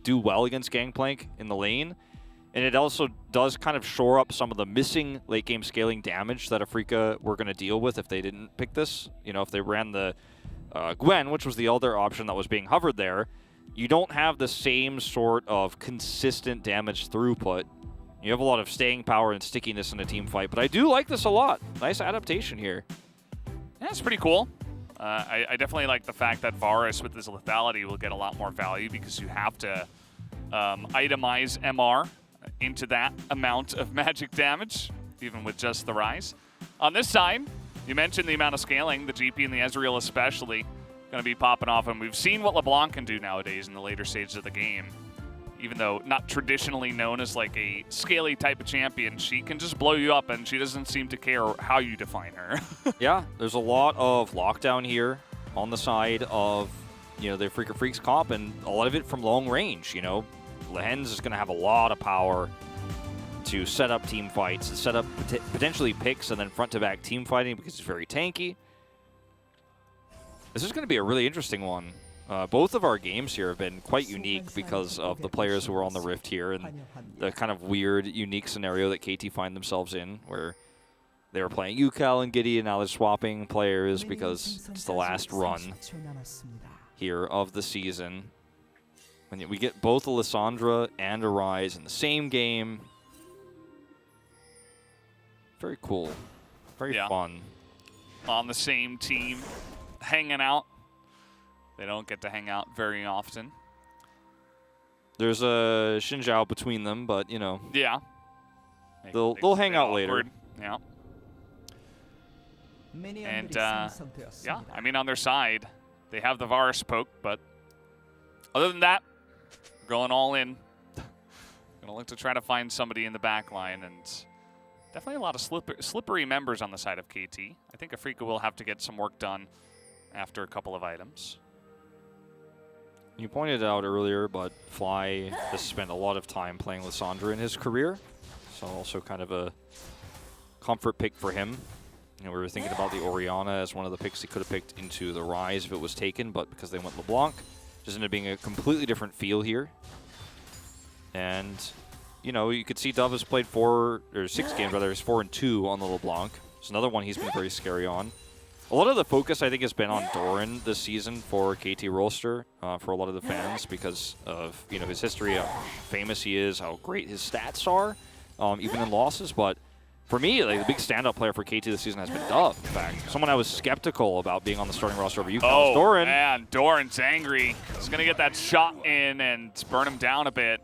do well against Gangplank in the lane. And it also does kind of shore up some of the missing late game scaling damage that Afrika were going to deal with if they didn't pick this. You know, if they ran the Gwen, which was the other option that was being hovered there, you don't have the same sort of consistent damage throughput. You have a lot of staying power and stickiness in a team fight, but I do like this a lot. Nice adaptation here. Yeah, it's pretty cool. I definitely like the fact that Varus with his lethality will get a lot more value because you have to itemize MR into that amount of magic damage, even with just the Rise. On this side, you mentioned the amount of scaling, the GP and the Ezreal especially, going to be popping off, and we've seen what LeBlanc can do nowadays in the later stages of the game. Even though not traditionally known as like a scaly type of champion, she can just blow you up, and she doesn't seem to care how you define her. Yeah, there's a lot of lockdown here on the side of, you know, the Freaker Freaks comp, and a lot of it from long range, you know. Lehens is going to have a lot of power to set up team fights, and set up potentially picks, and then front-to-back team fighting because it's very tanky. This is going to be a really interesting one. Both of our games here have been quite unique because of the players who are on the Rift here and the kind of weird, unique scenario that KT find themselves in, where they were playing UCal and Giddy, and now they're swapping players because it's the last run here of the season. And we get both a Lissandra and a Rise in the same game. Very cool. Very fun. On the same team, hanging out. They don't get to hang out very often. There's a Xinjiao between them, but, you know. Yeah. They'll hang out later. Yeah. And, yeah, I mean, on their side, they have the Varus poke, but other than that, going all in. Gonna look to try to find somebody in the back line, and definitely a lot of slippery members on the side of KT. I think Afrika will have to get some work done after a couple of items. You pointed it out earlier, but Fly has spent a lot of time playing Lissandra in his career, so also kind of a comfort pick for him. You know, we were thinking about the Orianna as one of the picks he could have picked into the Rise if it was taken, but because they went LeBlanc, just ended up being a completely different feel here. And, you know, you could see Dove has played 6 games, rather, he's 4-2 on the LeBlanc. It's another one he's been very scary on. A lot of the focus, I think, has been on Doran this season for KT Roster, for a lot of the fans, because of, you know, his history, how famous he is, how great his stats are, even in losses. But for me, like, the big standout player for KT this season has been Dove, in fact. Someone I was skeptical about being on the starting roster over UCal. Oh, Doran. Man, Doran's angry. He's going to get that shot in and burn him down a bit.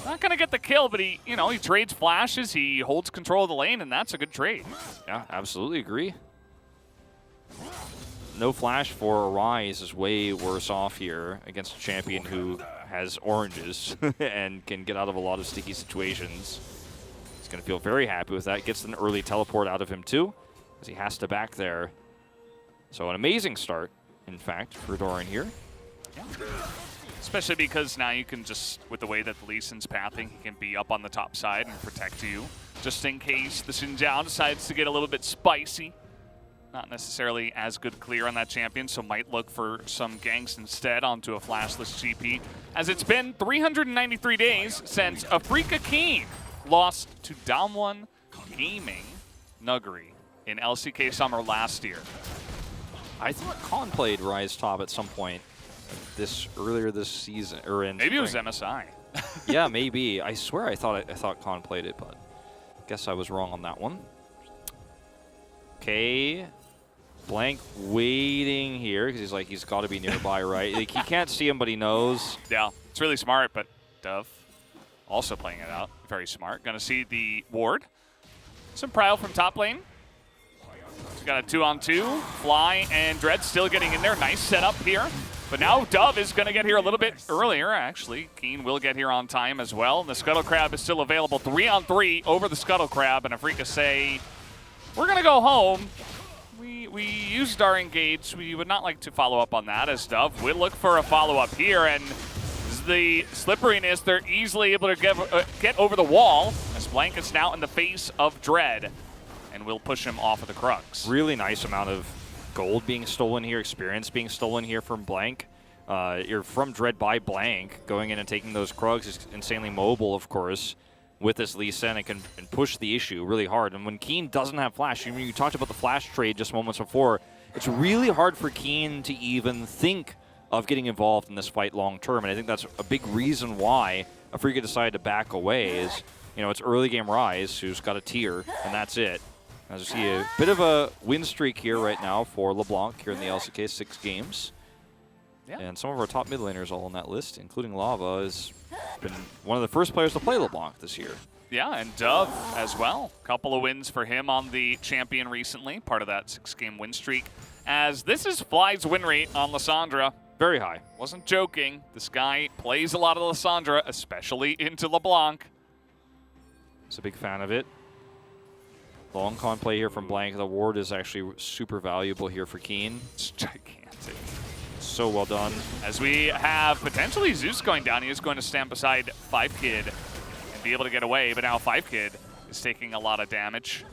Not going to get the kill, but he, you know, he trades flashes, he holds control of the lane, and that's a good trade. Yeah, absolutely agree. No flash for a Rise is way worse off here against a champion who has oranges and can get out of a lot of sticky situations. He's going to feel very happy with that. Gets an early teleport out of him too, because he has to back there. So an amazing start, in fact, for Doran here. Yeah. Especially because now you can just, with the way that the Lee Sin's pathing, he can be up on the top side and protect you, just in case the Xin Zhao decides to get a little bit spicy. Not necessarily as good clear on that champion, so might look for some ganks instead onto a flashless GP. As it's been 393 days since Afrika Keen lost to Damwon Gaming Nuggery in LCK Summer last year. I thought Khan played Rise top at some point earlier this season, or in maybe spring. It was MSI. Yeah, maybe. I swear I thought Khan played it, but guess I was wrong on that one. Okay. Blank waiting here because he's got to be nearby, right? Like, he can't see him, but he knows. Yeah, it's really smart, but Dove also playing it out. Very smart. Gonna see the ward. Some prio from top lane. He's got a 2-on-2. Fly and Dread still getting in there. Nice setup here. But now Dove is going to get here a little bit earlier, actually. Keen will get here on time as well. And the Scuttle Crab is still available. 3-on-3 over the Scuttle Crab. And Afrika say, we're going to go home. We used our engage. We would not like to follow up on that, as Dove will look for a follow-up here. And the slipperiness, they're easily able to get over the wall, as Blank is now in the face of Dread. And will push him off of the Crux. Really nice amount of gold being stolen here, experience being stolen here from Blank. You're from Dread by Blank. Going in and taking those Krugs is insanely mobile, of course, with this Lee Sin. It can push the issue really hard. And when Keen doesn't have Flash, you talked about the Flash trade just moments before, it's really hard for Keen to even think of getting involved in this fight long term. And I think that's a big reason why Afrika decided to back away is, it's early game Rise, who's got a tier, and that's it. As you see, a bit of a win streak here right now for LeBlanc here in the LCK 6 games. Yeah. And some of our top mid laners all on that list, including Lava, has been one of the first players to play LeBlanc this year. Yeah, and Dove as well. Couple of wins for him on the champion recently, part of that 6-game win streak. As this is Fly's win rate on Lissandra. Very high. Wasn't joking. This guy plays a lot of Lissandra, especially into LeBlanc. He's a big fan of it. Long con play here from Blank. The ward is actually super valuable here for Keen. It's gigantic. So well done. As we have potentially Zeus going down, he is going to stand beside 5kid and be able to get away, but now 5kid is taking a lot of damage.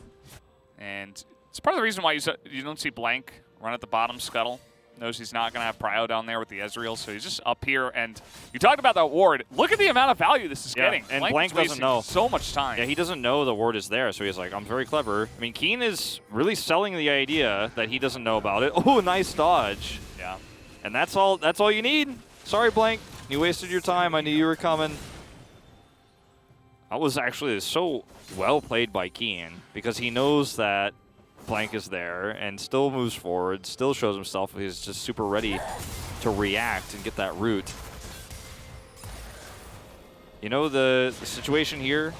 And it's part of the reason why you don't see Blank run at the bottom scuttle. Knows he's not going to have Prio down there with the Ezreal, so he's just up here. And you talked about that ward. Look at the amount of value this is getting. And Blank doesn't know. So much time. Yeah, he doesn't know the ward is there, so he's like, I'm very clever. I mean, Keen is really selling the idea that he doesn't know about it. Oh, nice dodge. Yeah. And that's all you need. Sorry, Blank. You wasted your time. I knew you were coming. That was actually so well played by Keen because he knows that Blank is there and still moves forward, still shows himself. He's just super ready to react and get that root. The situation here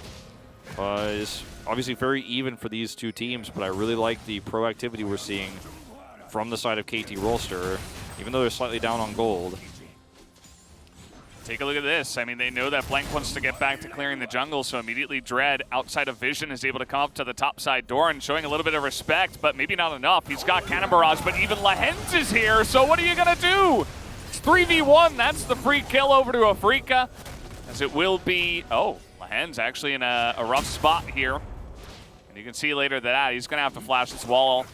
is obviously very even for these two teams, but I really like the proactivity we're seeing from the side of KT Rolster, even though they're slightly down on gold. Take a look at this. I mean, they know that Blank wants to get back to clearing the jungle, so immediately Dread, outside of vision, is able to come up to the top side door and showing a little bit of respect, but maybe not enough. He's got Cannon Barrage, but even Lehens is here, so what are you going to do? It's 3v1. That's the free kill over to Afrika, as it will be... Oh, Lehens actually in a rough spot here. And you can see later that he's going to have to flash this wall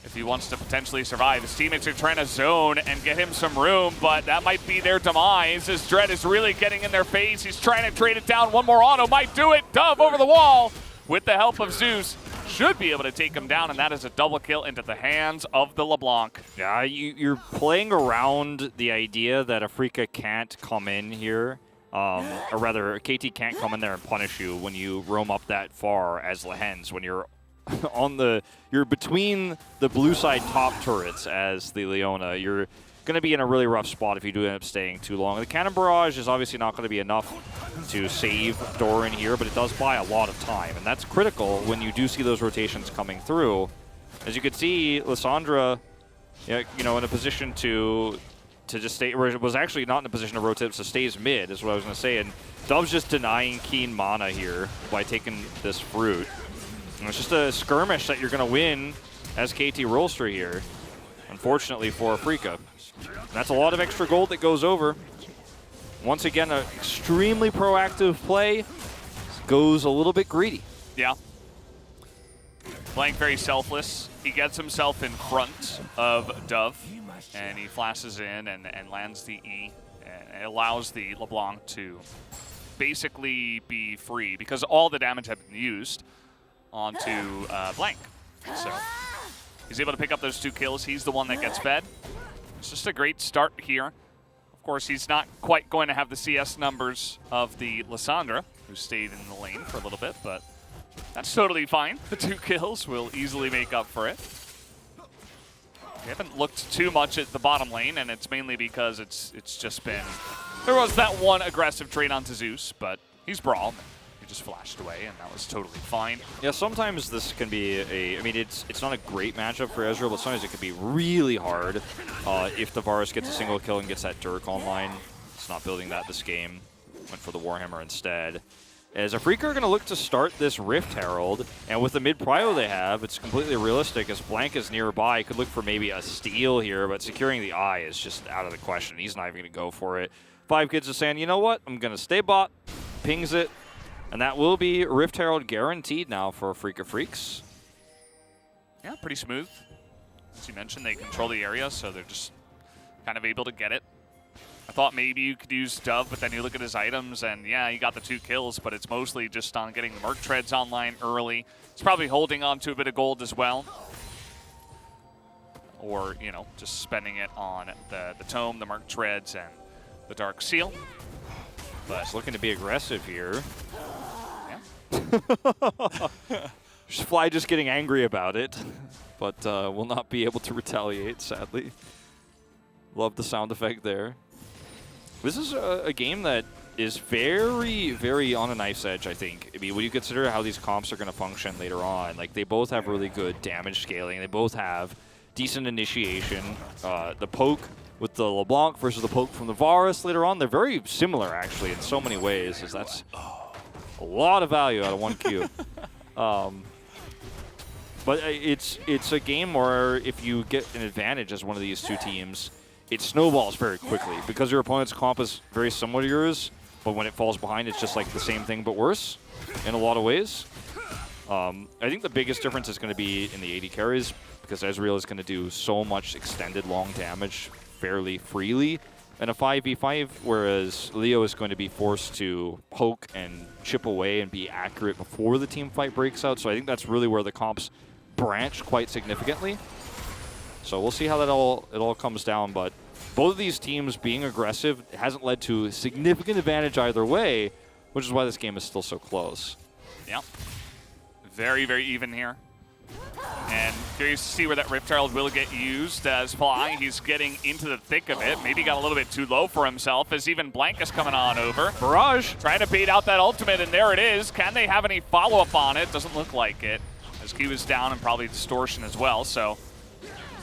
if he wants to potentially survive. His teammates are trying to zone and get him some room, but that might be their demise as Dread is really getting in their face. He's trying to trade it down. One more auto might do it. Dove over the wall with the help of Zeus. Should be able to take him down, and that is a double kill into the hands of the LeBlanc. Yeah, you're playing around the idea that Afrika can't come in here. Or rather, KT can't come in there and punish you when you roam up that far as Lehens, when you're you're between the blue side top turrets as the Leona. You're going to be in a really rough spot if you do end up staying too long. The Cannon Barrage is obviously not going to be enough to save Doran here, but it does buy a lot of time, and that's critical when you do see those rotations coming through. As you can see, Lissandra, in a position to just stay, or was actually not in a position to rotate, so stays mid, is what I was going to say, and Dove's just denying Keen mana here by taking this fruit. It's just a skirmish that you're going to win as KT Rolster here, unfortunately for Afrika. That's a lot of extra gold that goes over. Once again, an extremely proactive play. Goes a little bit greedy. Yeah. Playing very selfless. He gets himself in front of Dove, and he flashes in and lands the E. And it allows the LeBlanc to basically be free because all the damage had been used onto Blank. So he's able to pick up those 2 kills. He's the one that gets fed. It's just a great start here. Of course, he's not quite going to have the CS numbers of the Lissandra, who stayed in the lane for a little bit, but that's totally fine. The 2 kills will easily make up for it. We haven't looked too much at the bottom lane, and it's mainly because it's just been... There was that one aggressive trade onto Zeus, but he's Brawl. Just flashed away, and that was totally fine. Yeah, sometimes this can be it's not a great matchup for Ezreal, but sometimes it can be really hard if the Varus gets a single kill and gets that Dirk online. It's not building that this game. Went for the Warhammer instead. As Afrika are going to look to start this Rift Herald, and with the mid-prio they have, it's completely realistic as Blank is nearby. Could look for maybe a steal here, but securing the eye is just out of the question. He's not even going to go for it. 5kid's just saying, you know what, I'm going to stay bot, pings it, and that will be Rift Herald guaranteed now for Afrika Freaks. Yeah, pretty smooth. As you mentioned, they control the area, so they're just kind of able to get it. I thought maybe you could use Dove, but then you look at his items, and yeah, he got the 2 kills, but it's mostly just on getting the Merc Treads online early. He's probably holding on to a bit of gold as well. Or, you know, just spending it on the Tome, the Merc Treads, and the Dark Seal. But he's looking to be aggressive here. Yeah. Fly just getting angry about it, but will not be able to retaliate, sadly. Love the sound effect there. This is a game that is very, very on a knife's edge, I think. I mean, when you consider how these comps are going to function later on, like they both have really good damage scaling. They both have decent initiation. The poke with the LeBlanc versus the poke from the Varus later on, they're very similar, actually, in so many ways. As that's a lot of value out of one cube. But it's a game where if you get an advantage as one of these two teams, it snowballs very quickly because your opponent's comp is very similar to yours, but when it falls behind, it's just like the same thing but worse in a lot of ways. I think the biggest difference is going to be in the AD carries because Ezreal is going to do so much extended long damage fairly freely in a 5v5, whereas Leo is going to be forced to poke and chip away and be accurate before the team fight breaks out. So I think that's really where the comps branch quite significantly. So we'll see how that it all comes down, but both of these teams being aggressive hasn't led to a significant advantage either way, which is why this game is still so close. Yeah. Very, very even here. And curious to see where that Rift Herald will get used as Fly. He's getting into the thick of it. Maybe got a little bit too low for himself as even Blank is coming on over. Barrage! Trying to bait out that ultimate, and there it is. Can they have any follow-up on it? Doesn't look like it. As Q is down and probably Distortion as well, so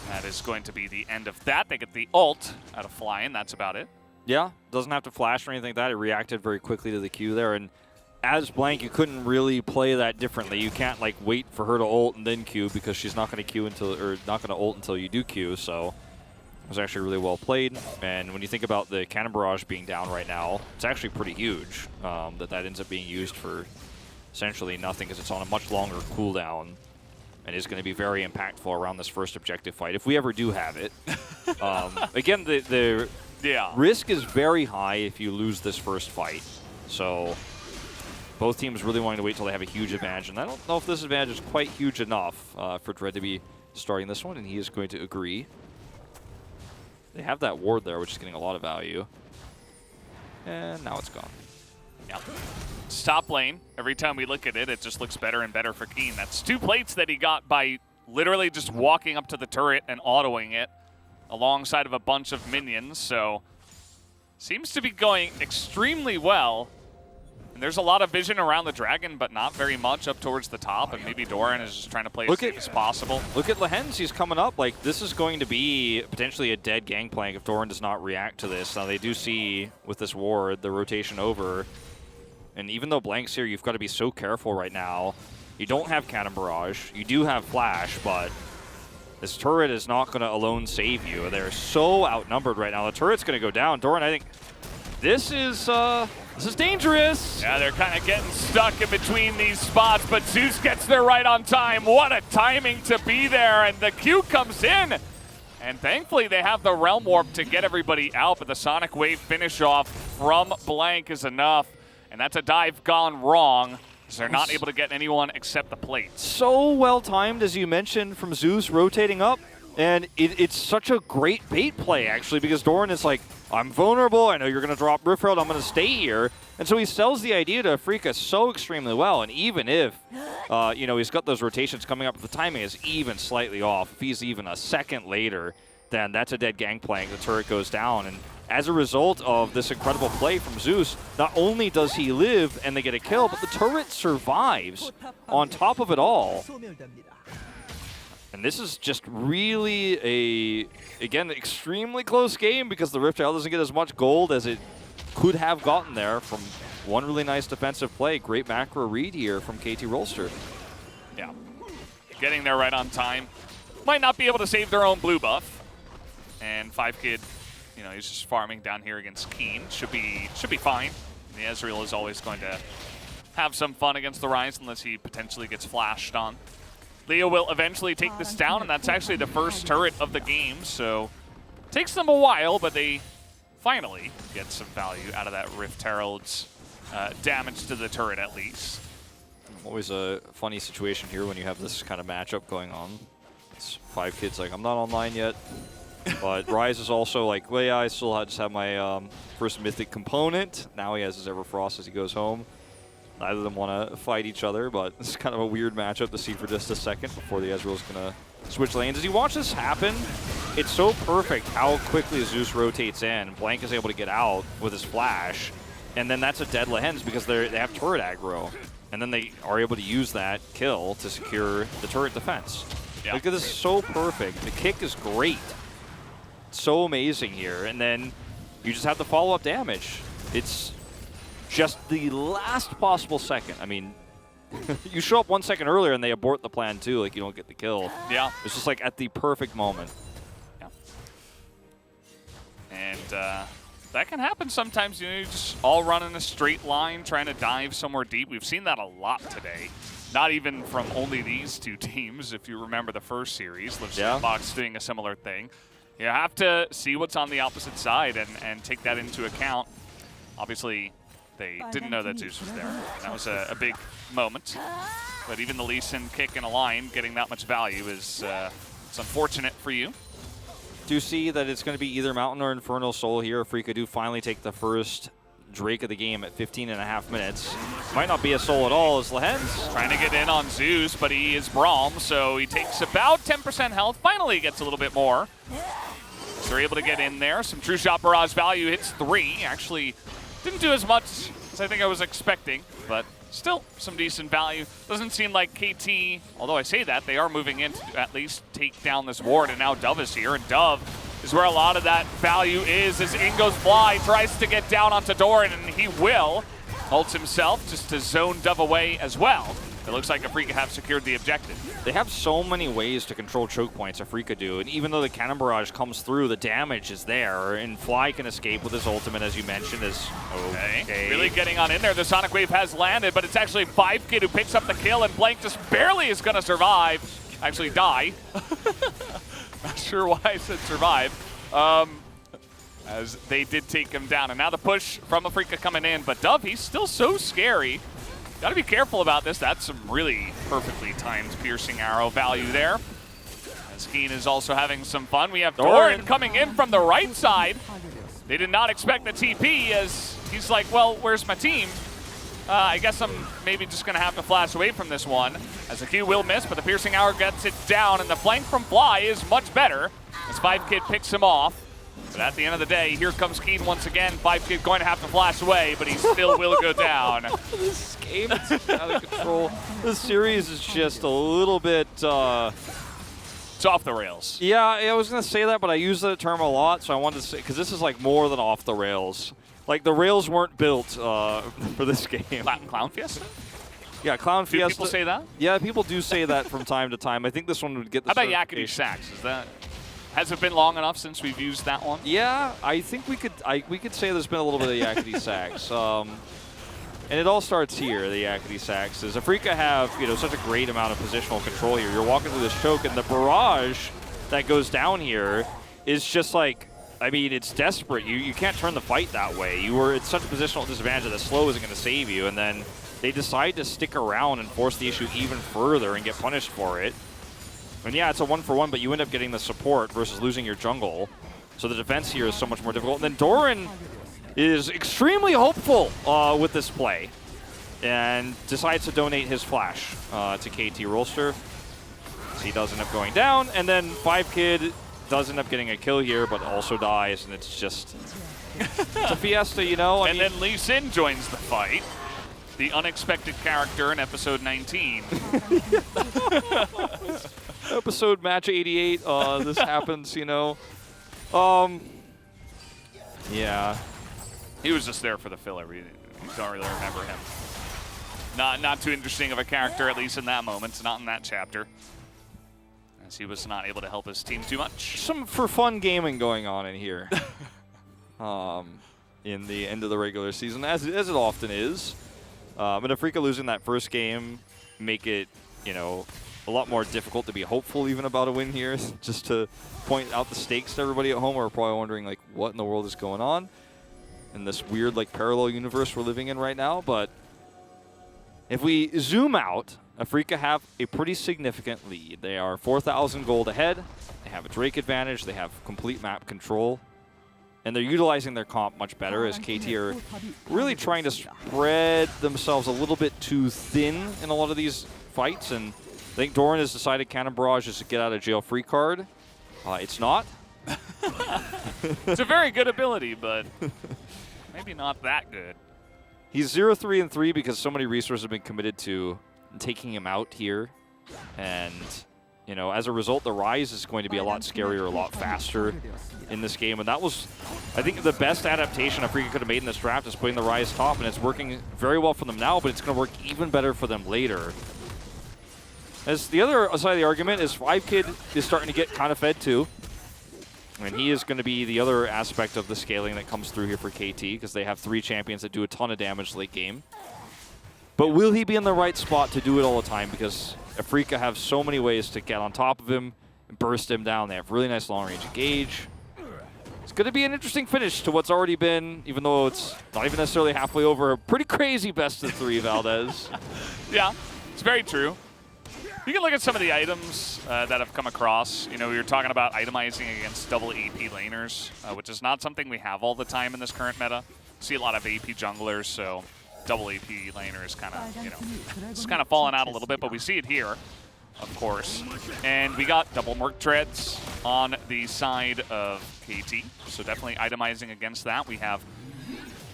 that is going to be the end of that. They get the ult out of Fly, and that's about it. Yeah, doesn't have to flash or anything like that. It reacted very quickly to the Q there, and as Blank, you couldn't really play that differently. You can't like wait for her to ult and then Q because she's not going to Q until, or not going to ult until you do Q. So it was actually really well played. And when you think about the Cannon Barrage being down right now, it's actually pretty huge that ends up being used for essentially nothing because it's on a much longer cooldown and is going to be very impactful around this first objective fight if we ever do have it. Again, the risk is very high if you lose this first fight. So both teams really wanting to wait till they have a huge advantage, and I don't know if this advantage is quite huge enough for Dread to be starting this one, and he is going to agree. They have that ward there, which is getting a lot of value. And now it's gone. Yeah. It's top lane. Every time we look at it, it just looks better and better for Keen. That's 2 plates that he got by literally just walking up to the turret and autoing it alongside of a bunch of minions, so seems to be going extremely well. And there's a lot of vision around the dragon, but not very much up towards the top, and maybe Doran is just trying to play as safe as possible. Look at Lehens, he's coming up. Like, this is going to be potentially a dead gangplank if Doran does not react to this. Now, they do see, with this ward, the rotation over. And even though Blank's here, you've got to be so careful right now. You don't have Cannon Barrage. You do have Flash, but this turret is not going to alone save you. They're so outnumbered right now. The turret's going to go down. Doran, I think this is dangerous. Yeah, they're kind of getting stuck in between these spots, but Zeus gets there right on time. What a timing to be there, and the Q comes in. And thankfully, they have the Realm Warp to get everybody out, but the Sonic Wave finish off from Blank is enough. And that's a dive gone wrong, because they're not able to get anyone except the plates. So well timed, as you mentioned, from Zeus rotating up. And it's such a great bait play, actually, because Doran is like, I'm vulnerable, I know you're going to drop Rift Herald, I'm going to stay here. And so he sells the idea to Afrika so extremely well, and even if, he's got those rotations coming up, if the timing is even slightly off, if he's even a second later, then that's a dead gangplank, the turret goes down. And as a result of this incredible play from Zeus, not only does he live and they get a kill, but the turret survives on top of it all. And this is just really again, extremely close game because the Rift Herald doesn't get as much gold as it could have gotten there from one really nice defensive play. Great macro read here from KT Rolster. Yeah, getting there right on time. Might not be able to save their own blue buff. And 5Kid, he's just farming down here against Keen. Should be fine. The Ezreal is always going to have some fun against the Ryze unless he potentially gets flashed on. Leo will eventually take this down, and that's actually the first turret of the game, so takes them a while, but they finally get some value out of that Rift Herald's damage to the turret at least. Always a funny situation here when you have this kind of matchup going on. It's 5Kid's like, I'm not online yet. But Rise is also like, well, yeah, I still just have my first mythic component. Now he has his Everfrost as he goes home. Neither of them want to fight each other, but it's kind of a weird matchup to see for just a second before the Ezreal's going to switch lanes. As you watch this happen, it's so perfect how quickly Zeus rotates in. Blank is able to get out with his flash, and then that's a dead Lehens because they have turret aggro. And then they are able to use that kill to secure the turret defense. Yeah. Look at this, so perfect. The kick is great. So amazing here. And then you just have the follow-up damage. It's just the last possible second. I mean, you show up 1 second earlier and they abort the plan too, like you don't get the kill. Yeah. It's just like at the perfect moment. Yeah. And that can happen sometimes. You know, you just all run in a straight line trying to dive somewhere deep. We've seen that a lot today. Not even from only these two teams. If you remember the first series, Liv Sandbox doing a similar thing. You have to see what's on the opposite side and take that into account. Obviously, they didn't know that Zeus was there. That was a big moment. But even the Lee Sin kick in a line, getting that much value is it's unfortunate for you. Do you see that it's going to be either Mountain or Infernal Soul here if Freaka do finally take the first Drake of the game at 15.5 minutes? Might not be a Soul at all as Lehens. Trying to get in on Zeus, but he is Braum, so he takes about 10% health. Finally gets a little bit more. So they're able to get in there. Some True Shot Barrage value, hits 3. Actually didn't do as much as I think I was expecting, but still some decent value. Doesn't seem like KT, although I say that, they are moving in to at least take down this ward, and now Dove is here, and Dove is where a lot of that value is as in goes Fly, tries to get down onto Doran, and he will. Holds himself just to zone Dove away as well. It looks like Afrika have secured the objective. They have so many ways to control choke points, Afrika do, and even though the Cannon Barrage comes through, the damage is there, and Fly can escape with his ultimate, as you mentioned, is okay. Really getting on in there. The Sonic Wave has landed, but it's actually 5Kid who picks up the kill, and Blank just barely is going to survive. Actually die. Not sure why I said survive. As they did take him down. And now the push from Afrika coming in, but Dove, he's still so scary. Got to be careful about this. That's some really perfectly timed piercing arrow value there. And Skain is also having some fun. We have Doran coming in from the right side. They did not expect the TP as he's like, well, where's my team? I guess I'm maybe just going to have to flash away from this one. As the Q will miss, but the piercing arrow gets it down, and the flank from Fly is much better as 5Kid picks him off. But at the end of the day, here comes Skain once again. 5Kid going to have to flash away, but he still will go down. This game is out of control. This series is just a little bit... It's off the rails. Yeah, I was going to say that, but I use that term a lot, so I wanted to say, because this is like more than off the rails. Like, the rails weren't built for this game. Clown Fiesta? Yeah, Clown Fiesta. Do people say that? Yeah, people do say that from time to time. I think this one would get the How about Yakety Sax? Is that... Has it been long enough since we've used that one? Yeah, I think we could say there's been a little bit of Yakety Sax. And it all starts here, the Yakety Sax. Is Afrika have, such a great amount of positional control here. You're walking through this choke, and the barrage that goes down here is just like, I mean, it's desperate. You can't turn the fight that way. You were at such a positional disadvantage that the slow isn't going to save you, and then they decide to stick around and force the issue even further and get punished for it. And yeah, it's a 1-for-1, but you end up getting the support versus losing your jungle. So the defense here is so much more difficult. And then Doran is extremely hopeful with this play and decides to donate his flash to KT Rolster. So he does end up going down, and then 5Kid does end up getting a kill here, but also dies, and it's just it's a fiesta, And then Lee Sin joins the fight. The unexpected character in episode 19. Episode match 88, this happens, Yeah. He was just there for the filler. We don't really remember him. Not too interesting of a character, at least in that moment. It's not in that chapter. As he was not able to help his team too much. Some for fun gaming going on in here. In the end of the regular season, as it often is. And Afrika losing that first game make it, a lot more difficult to be hopeful even about a win here. Just to point out the stakes to everybody at home who are probably wondering, like, what in the world is going on in this weird, like, parallel universe we're living in right now. But if we zoom out, Afrika have a pretty significant lead. They are 4,000 gold ahead. They have a Drake advantage. They have complete map control. And they're utilizing their comp much better, as KT are really trying to spread themselves a little bit too thin in a lot of these fights. And I think Doran has decided Cannon Barrage is a get out of jail free card. It's not. It's a very good ability, but maybe not that good. He's 0-3-3 because so many resources have been committed to taking him out here. And, you know, as a result, the Rise is going to be a lot scarier, a lot faster in this game. And that was, I think, the best adaptation Afrika could have made in this draft, is putting the Rise top. And it's working very well for them now, but it's going to work even better for them later. As the other side of the argument is 5kid is starting to get kind of fed too. And he is going to be the other aspect of the scaling that comes through here for KT, because they have 3 champions that do a ton of damage late game. But will he be in the right spot to do it all the time? Because Afrika have so many ways to get on top of him and burst him down. They have really nice long-range engage. It's going to be an interesting finish to what's already been, even though it's not even necessarily halfway over, a pretty crazy best-of-3, Valdez. Yeah, it's very true. You can look at some of the items that have come across. You know, we were talking about itemizing against double AP laners, which is not something we have all the time in this current meta. See a lot of AP junglers, so double AP laner is kind of, you know, it's kind of fallen out a little bit, but we see it here, of course. And we got double Merc Treads on the side of KT, so definitely itemizing against that. We have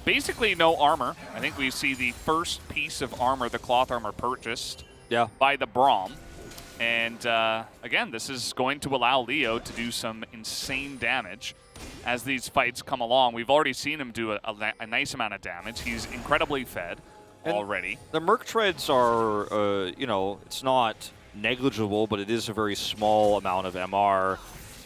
basically no armor. I think we see the first piece of armor, the cloth armor, purchased by the Braum. And again, this is going to allow Leo to do some insane damage as these fights come along. We've already seen him do a nice amount of damage. He's incredibly fed already. The Merc Treads are, you know, it's not negligible, but it is a very small amount of MR.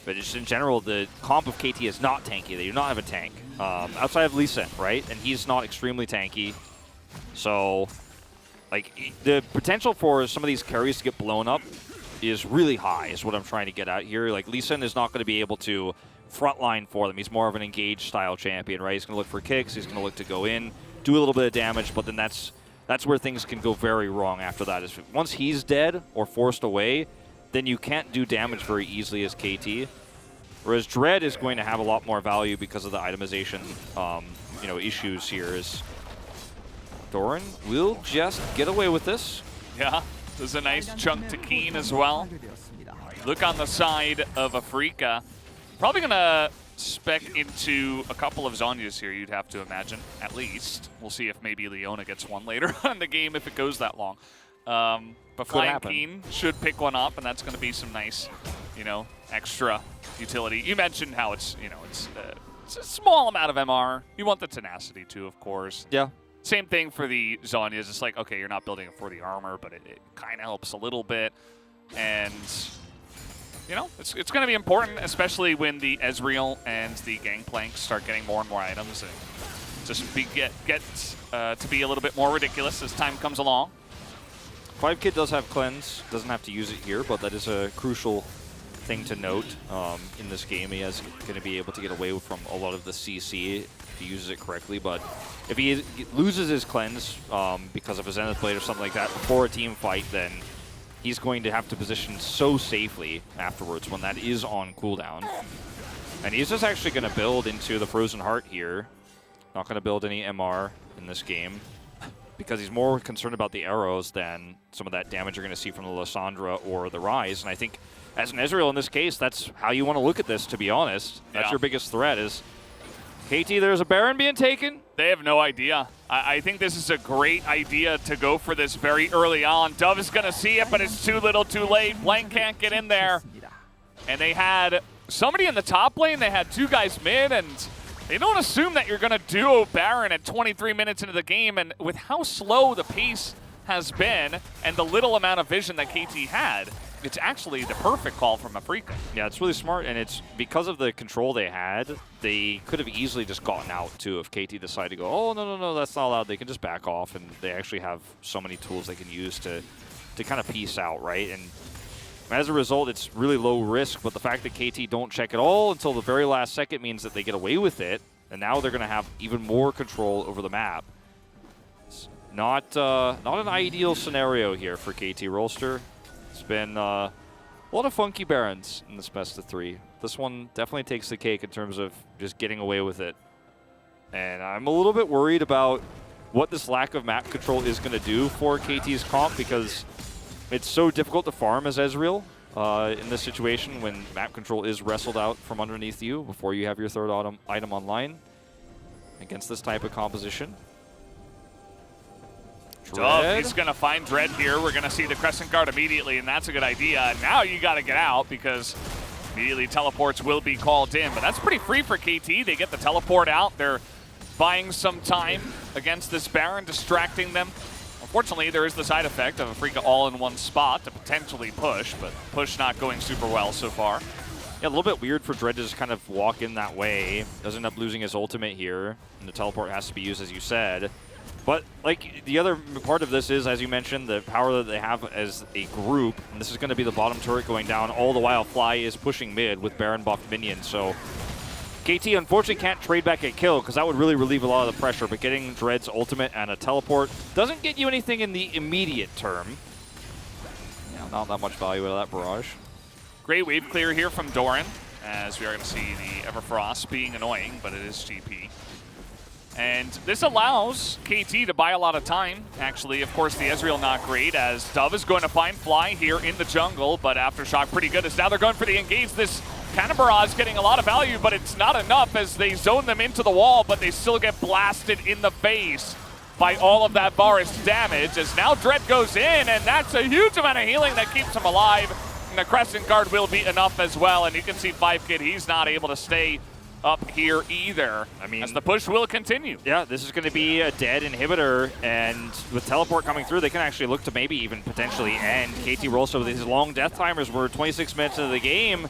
But just in general, the comp of KT is not tanky. They do not have a tank. Outside of Lee Sin, right? And he's not extremely tanky. So, like, the potential for some of these carries to get blown up is really high, is what I'm trying to get at here. Like, Lee Sin is not going to be able to frontline for them. He's more of an engaged style champion, right? He's going to look for kicks. He's going to look to go in, do a little bit of damage, but then that's where things can go very wrong after that. Is once he's dead or forced away, then you can't do damage very easily as KT. Whereas Dread is going to have a lot more value because of the itemization, you know, issues here. Is Doran will just get away with this. Yeah, there's a nice chunk to Keen as well. Look on the side of Afrika. Probably going to spec into a couple of Zhonya's here, you'd have to imagine, at least. We'll see if maybe Leona gets one later on in the game if it goes that long. But Flying Keen should pick one up, and that's going to be some nice, you know, extra utility. You mentioned how it's, you know, it's a small amount of MR. You want the tenacity too, of course. Yeah. Same thing for the Zhonya's. It's like, okay, you're not building it for the armor, but it kind of helps a little bit. And, you know, it's going to be important, especially when the Ezreal and the Gangplank start getting more and more items, and just get to be a little bit more ridiculous as time comes along. 5kid does have Cleanse. Doesn't have to use it here, but that is a crucial thing to note in this game. He is going to be able to get away from a lot of the CC if he uses it correctly, but if he loses his Cleanse because of his Zenith Blade or something like that before a team fight, then he's going to have to position so safely afterwards when that is on cooldown. And he's just actually going to build into the Frozen Heart here. Not going to build any MR in this game because he's more concerned about the arrows than some of that damage you're going to see from the Lissandra or the Rise. And I think as an Ezreal in this case, that's how you want to look at this, to be honest. That's your biggest threat is, KT, there's a Baron being taken. They have no idea. I think this is a great idea to go for this very early on. Dove is going to see it, but it's too little too late. Blank can't get in there. And they had somebody in the top lane. They had 2 guys mid, and they don't assume that you're going to duo Baron at 23 minutes into the game. And with how slow the pace has been and the little amount of vision that KT had, it's actually the perfect call from Afrika. Yeah, it's really smart, and it's because of the control they had, they could have easily just gotten out, too, if KT decided to go, oh, no, that's not allowed. They can just back off, and they actually have so many tools they can use to to kind of peace out, right? And as a result, it's really low risk, but the fact that KT don't check at all until the very last second means that they get away with it, and now they're going to have even more control over the map. It's not an ideal scenario here for KT Rolster. It's been a lot of funky Barons in this best of 3. This one definitely takes the cake in terms of just getting away with it. And I'm a little bit worried about what this lack of map control is going to do for KT's comp, because it's so difficult to farm as Ezreal in this situation when map control is wrestled out from underneath you before you have your third item online against this type of composition. Dove, he's going to find Dread here. We're going to see the Crescent Guard immediately, and that's a good idea. And now you got to get out because immediately teleports will be called in. But that's pretty free for KT. They get the teleport out. They're buying some time against this Baron, distracting them. Unfortunately, there is the side effect of a Freaka all in one spot to potentially push, but push not going super well so far. Yeah, a little bit weird for Dread to just kind of walk in that way. Does end up losing his ultimate here, and the teleport has to be used, as you said. But like the other part of this is, as you mentioned, the power that they have as a group, and this is going to be the bottom turret going down, all the while Fly is pushing mid with Baron buffed minions. So KT unfortunately can't trade back a kill because that would really relieve a lot of the pressure, but getting Dread's ultimate and a teleport doesn't get you anything in the immediate term. Yeah, not that much value out of that barrage. Great wave clear here from Doran, as we are going to see the Everfrost being annoying, but it is GP. And this allows KT to buy a lot of time. Actually, of course, the Ezreal not great, as Dove is going to find Fly here in the jungle, but Aftershock pretty good, as now they're going for the engage. This Cannon Barrage getting a lot of value, but it's not enough as they zone them into the wall, but they still get blasted in the face by all of that Varus damage, as now Dread goes in, and that's a huge amount of healing that keeps him alive. And the Crescent Guard will be enough as well, and you can see 5Kid, he's not able to stay up here either, I mean, as the push will continue. Yeah, this is going to be a dead inhibitor, and with teleport coming through, they can actually look to maybe even potentially end KT Rolster with these long death timers. We're 26 minutes into the game.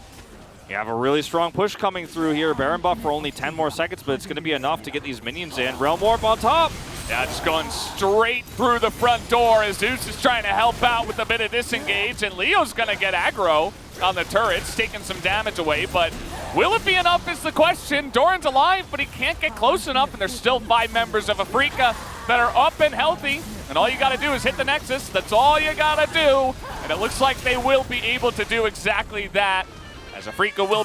You have a really strong push coming through here. Baron buff for only 10 more seconds, but it's going to be enough to get these minions in. Realm Warp on top. Yeah, just going straight through the front door as Zeus is trying to help out with a bit of disengage, and Leo's going to get aggro on the turrets, taking some damage away, but will it be enough is the question. Doran's alive, but he can't get close enough, and there's still 5 members of Afrika that are up and healthy, and all you got to do is hit the Nexus. That's all you got to do, and it looks like they will be able to do exactly that, as Afrika will